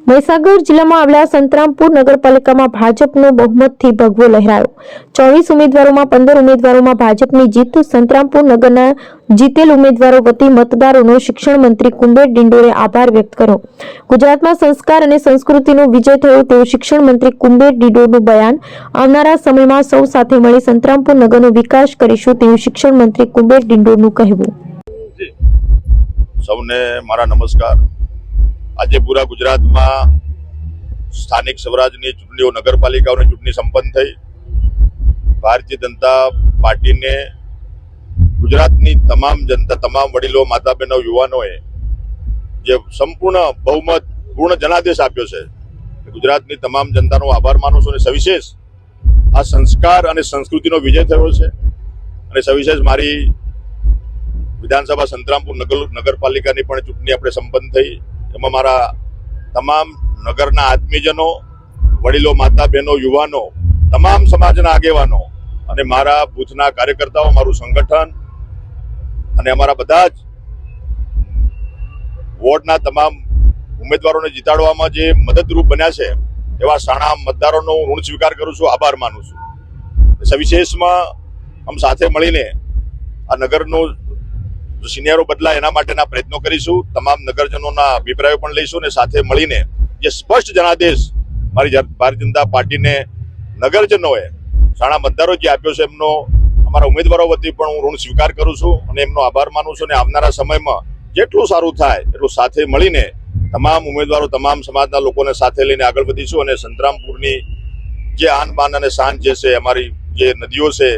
મહીસાગર જિલ્લામાં આવેલા સંતરામપુર નગરપાલિકામાં ભાજપનો બહુમતથી ભગવો લહેરાયો। 24 ઉમેદવારોમાં 15 ઉમેદવારોમાં ભાજપની જીત। સંતરામપુર નગરના જીતેલ ઉમેદવારો વતી મતદારોનો શિક્ષણ મંત્રી કુંબર ડિંડોરે આભાર વ્યક્ત કર્યો। ગુજરાતમાં સંસ્કાર અને સંસ્કૃતિનો વિજય થયો તેવું શિક્ષણ મંત્રી કુંબર ડિંડોરનું બયાન। આવનારા સમયમાં સૌ સાથે મળી સંતરામપુર નગરનો વિકાસ કરીશું તેવું શિક્ષણ મંત્રી કુંબર ડિંડોરનું કહેવું। સૌને મારા નમસ્કાર। આજે પૂરા ગુજરાતમાં સ્થાનિક સ્વરાજની ચૂંટણીઓ નગરપાલિકાઓની ચૂંટણી સંપન્ન થઈ। ભારતીય જનતા પાર્ટીને ગુજરાતની તમામ જનતા, તમામ વડીલો, માતા બહેનો, યુવાનોએ જે સંપૂર્ણ બહુમત, પૂર્ણ જનાદેશ આપ્યો છે, ગુજરાતની તમામ જનતાનો આભાર માનું છું। અને સવિશેષ આ સંસ્કાર અને સંસ્કૃતિનો વિજય થયો છે। અને સવિશેષ મારી વિધાનસભા સંતરામપુર નગરપાલિકાની પણ ચૂંટણી આપણે સંપન્ન થઈ। એમાં મારા તમામ નગરના આત્મીયજનો, વડીલો, માતા બહેનો, યુવાનો, તમામ સમાજના આગેવાનો અને મારા બૂથના કાર્યકર્તાઓ, મારું સંગઠન અને અમારા બધા જ વોર્ડના તમામ ઉમેદવારોને જીતાડવામાં જે મદદરૂપ બન્યા છે એવા સાણા મતદારોનો ઋણ સ્વીકાર કરું છું, આભાર માનું છું। સવિશેષમાં આમ સાથે મળીને આ નગરનું સિનિયરો બદલાય એના માટેના પ્રયત્નો કરીશું। તમામ નગરજનોના અભિપ્રાયો પણ લઈશું અને સાથે મળીને જે સ્પષ્ટ જનાદેશ મારી ભારતીય જનતા પાર્ટીને નગરજનોએ, સાણા મતદારો જે આપ્યો છે એમનો અમારા ઉમેદવારો વતી પણ હું ઋણ સ્વીકાર કરું છું અને એમનો આભાર માનું છું। અને આવનારા સમયમાં જેટલું સારું થાય એટલું સાથે મળીને તમામ ઉમેદવારો, તમામ સમાજના લોકોને સાથે લઈને આગળ વધીશું। અને સંતરામપુરની જે આન બાન અને શાન જે છે, અમારી જે નદીઓ છે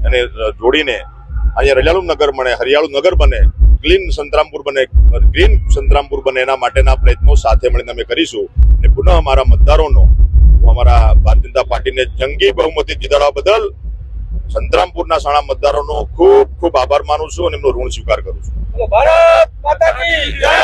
એને જોડીને અહીંયા હરિયાળું નગર બને, ક્લીન સંતરામપુર બને, ગ્રીન સંતરામપુર બને, એના માટેના પ્રયત્નો સાથે મળીને અમે કરીશું। અને પુનઃ અમારા મતદારોનો, હું અમારા ભારતીય જનતા પાર્ટીને જંગી બહુમતી જીતાડવા બદલ સંતરામપુરના સાણા મતદારોનો ખૂબ ખૂબ આભાર માનું છું અને એમનો ઋણ સ્વીકાર કરું છું। ભારત માતા કી જય।